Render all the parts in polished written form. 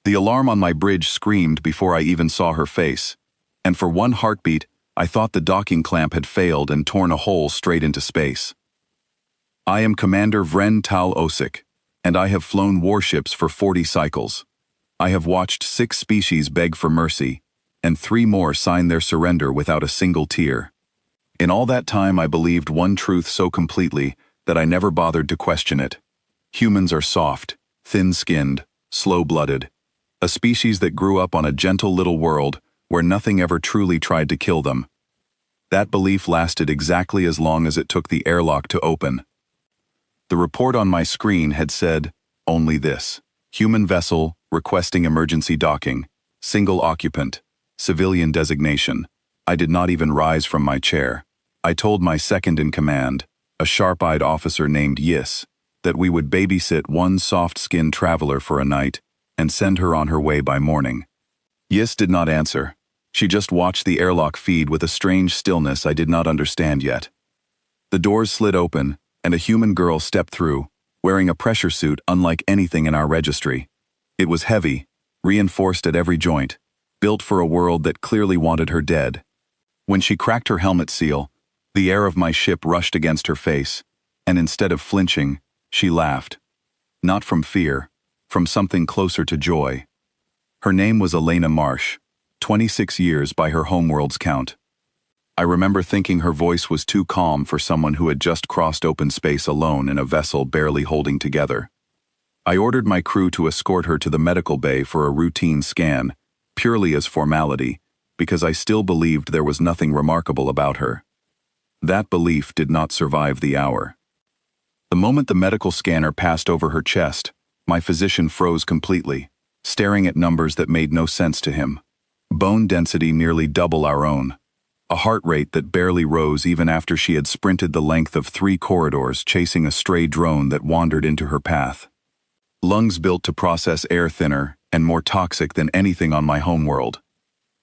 The alarm on my bridge screamed before I even saw her face, and for one heartbeat, I thought the docking clamp had failed and torn a hole straight into space. I am Commander Vren Tal Osik, and I have flown warships for 40 cycles. I have watched 6 species beg for mercy, and 3 more sign their surrender without a single tear. In all that time, I believed one truth so completely that I never bothered to question it. Humans are soft, thin-skinned, slow-blooded, a species that grew up on a gentle little world where nothing ever truly tried to kill them. That belief lasted exactly as long as it took the airlock to open. The report on my screen had said only this: human vessel requesting emergency docking, single occupant, civilian designation. I did not even rise from my chair. I told my second in command, a sharp-eyed officer named Yis, that we would babysit one soft-skinned traveler for a night and send her on her way by morning. Yis did not answer. She just watched the airlock feed with a strange stillness I did not understand yet. The doors slid open, and a human girl stepped through, wearing a pressure suit unlike anything in our registry. It was heavy, reinforced at every joint, built for a world that clearly wanted her dead. When she cracked her helmet seal, the air of my ship rushed against her face, and instead of flinching, she laughed. Not from fear, from something closer to joy. Her name was Elena Marsh, 26 years by her homeworld's count. I remember thinking her voice was too calm for someone who had just crossed open space alone in a vessel barely holding together. I ordered my crew to escort her to the medical bay for a routine scan, purely as formality, because I still believed there was nothing remarkable about her. That belief did not survive the hour. The moment the medical scanner passed over her chest, my physician froze completely, staring at numbers that made no sense to him. Bone density nearly double our own. A heart rate that barely rose even after she had sprinted the length of 3 corridors chasing a stray drone that wandered into her path. Lungs built to process air thinner and more toxic than anything on my homeworld.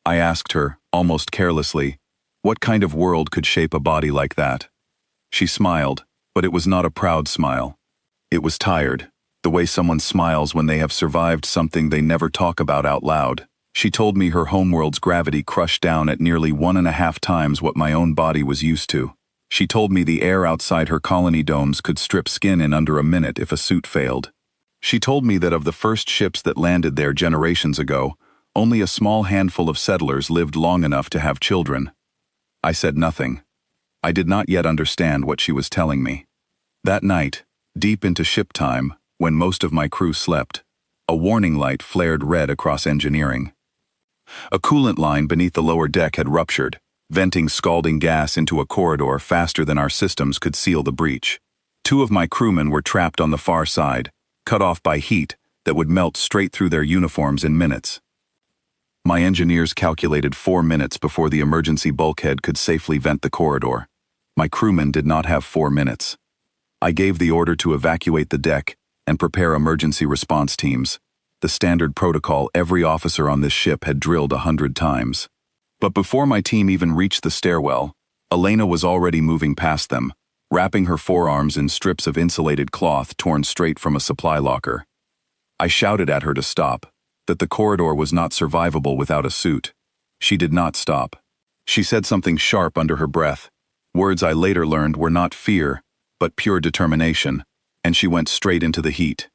I asked her, almost carelessly, what kind of world could shape a body like that? She smiled, but it was not a proud smile. It was tired, the way someone smiles when they have survived something they never talk about out loud. She told me her homeworld's gravity crushed down at nearly 1.5 times what my own body was used to. She told me the air outside her colony domes could strip skin in under a minute if a suit failed. She told me that of the first ships that landed there generations ago, only a small handful of settlers lived long enough to have children. I said nothing. I did not yet understand what she was telling me. That night, deep into ship time, when most of my crew slept, a warning light flared red across engineering. A coolant line beneath the lower deck had ruptured, venting scalding gas into a corridor faster than our systems could seal the breach. 2 of my crewmen were trapped on the far side, cut off by heat that would melt straight through their uniforms in minutes. My engineers calculated 4 minutes before the emergency bulkhead could safely vent the corridor. My crewmen did not have 4 minutes. I gave the order to evacuate the deck and prepare emergency response teams, the standard protocol every officer on this ship had drilled 100 times. But before my team even reached the stairwell, Elena was already moving past them, wrapping her forearms in strips of insulated cloth torn straight from a supply locker. I shouted at her to stop, that the corridor was not survivable without a suit. She did not stop. She said something sharp under her breath, words I later learned were not fear, but pure determination, and she went straight into the heat.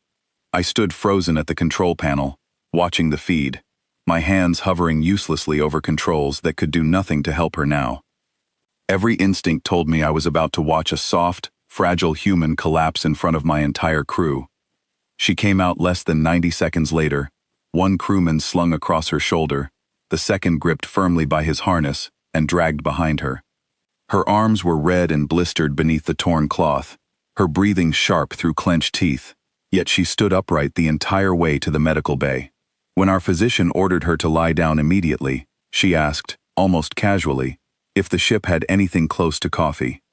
I stood frozen at the control panel, watching the feed, my hands hovering uselessly over controls that could do nothing to help her now. Every instinct told me I was about to watch a soft, fragile human collapse in front of my entire crew. She came out less than 90 seconds later, one crewman slung across her shoulder, the second gripped firmly by his harness and dragged behind her. Her arms were red and blistered beneath the torn cloth, her breathing sharp through clenched teeth, yet she stood upright the entire way to the medical bay. When our physician ordered her to lie down immediately, she asked, almost casually, if the ship had anything close to coffee.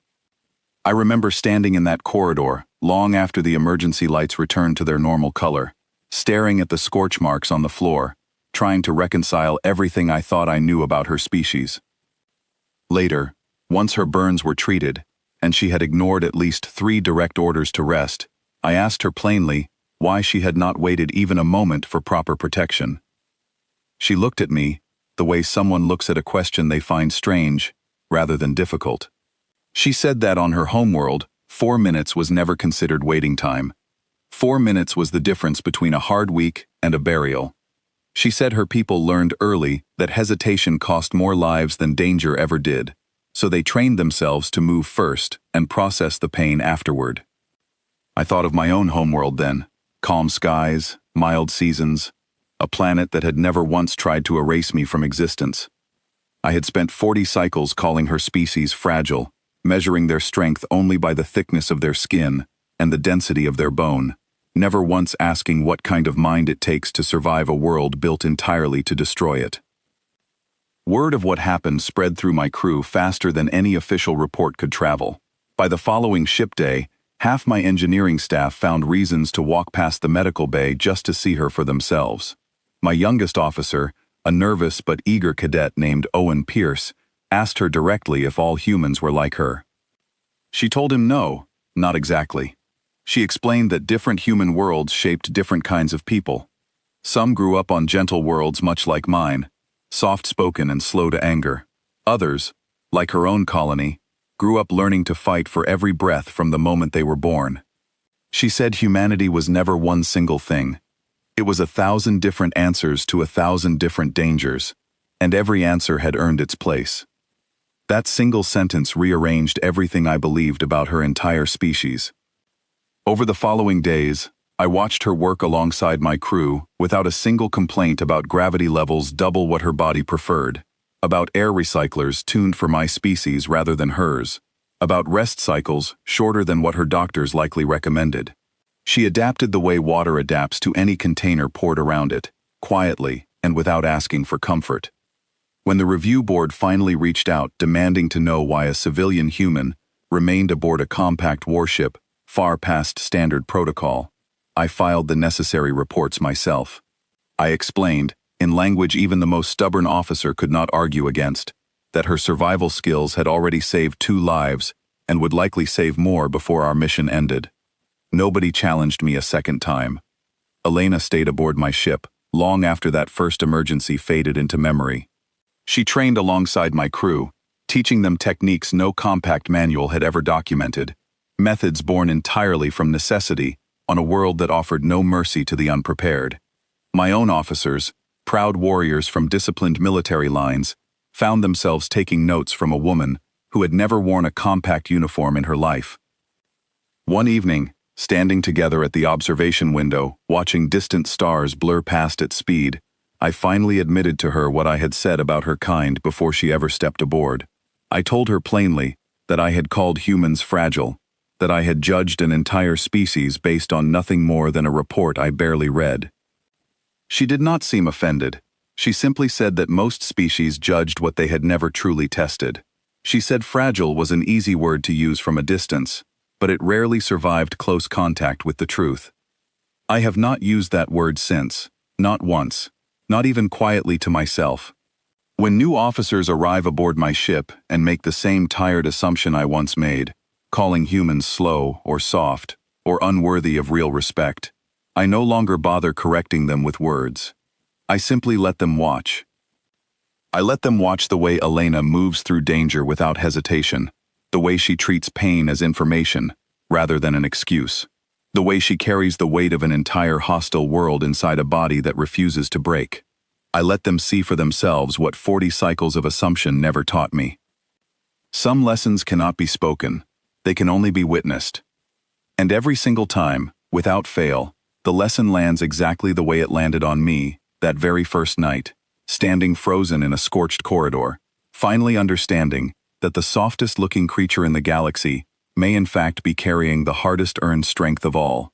I remember standing in that corridor, long after the emergency lights returned to their normal color, staring at the scorch marks on the floor, trying to reconcile everything I thought I knew about her species. Later, once her burns were treated, and she had ignored at least 3 direct orders to rest, I asked her plainly, why she had not waited even a moment for proper protection. She looked at me, the way someone looks at a question they find strange, rather than difficult. She said that on her homeworld, 4 minutes was never considered waiting time. 4 minutes was the difference between a hard week and a burial. She said her people learned early that hesitation cost more lives than danger ever did, so they trained themselves to move first and process the pain afterward. I thought of my own homeworld then, calm skies, mild seasons, a planet that had never once tried to erase me from existence. I had spent 40 cycles calling her species fragile, measuring their strength only by the thickness of their skin and the density of their bone, never once asking what kind of mind it takes to survive a world built entirely to destroy it. Word of what happened spread through my crew faster than any official report could travel. By the following ship day, half my engineering staff found reasons to walk past the medical bay just to see her for themselves. My youngest officer, a nervous but eager cadet named Owen Pierce, asked her directly if all humans were like her. She told him no, not exactly. She explained that different human worlds shaped different kinds of people. Some grew up on gentle worlds much like mine, soft-spoken and slow to anger. Others, like her own colony, grew up learning to fight for every breath from the moment they were born. She said humanity was never one single thing. It was 1,000 different answers to 1,000 different dangers, and every answer had earned its place. That single sentence rearranged everything I believed about her entire species. Over the following days, I watched her work alongside my crew without a single complaint about gravity levels double what her body preferred, about air recyclers tuned for my species rather than hers, about rest cycles shorter than what her doctors likely recommended. She adapted the way water adapts to any container poured around it, quietly and without asking for comfort. When the review board finally reached out demanding to know why a civilian human remained aboard a compact warship far past standard protocol, I filed the necessary reports myself. I explained, in language even the most stubborn officer could not argue against, that her survival skills had already saved 2 lives and would likely save more before our mission ended. Nobody challenged me a second time. Elena stayed aboard my ship long after that first emergency faded into memory. She trained alongside my crew, teaching them techniques no compact manual had ever documented, methods born entirely from necessity on a world that offered no mercy to the unprepared. My own officers, proud warriors from disciplined military lines, found themselves taking notes from a woman who had never worn a compact uniform in her life. One evening, standing together at the observation window, watching distant stars blur past at speed, I finally admitted to her what I had said about her kind before she ever stepped aboard. I told her plainly that I had called humans fragile, that I had judged an entire species based on nothing more than a report I barely read. She did not seem offended. She simply said that most species judged what they had never truly tested. She said fragile was an easy word to use from a distance, but it rarely survived close contact with the truth. I have not used that word since, not once, not even quietly to myself. When new officers arrive aboard my ship and make the same tired assumption I once made, calling humans slow or soft or unworthy of real respect, I no longer bother correcting them with words. I simply let them watch. I let them watch the way Elena moves through danger without hesitation, the way she treats pain as information rather than an excuse, the way she carries the weight of an entire hostile world inside a body that refuses to break. I let them see for themselves what 40 cycles of assumption never taught me. Some lessons cannot be spoken, they can only be witnessed. And every single time, without fail, the lesson lands exactly the way it landed on me that very first night, standing frozen in a scorched corridor, finally understanding that the softest-looking creature in the galaxy may in fact be carrying the hardest-earned strength of all.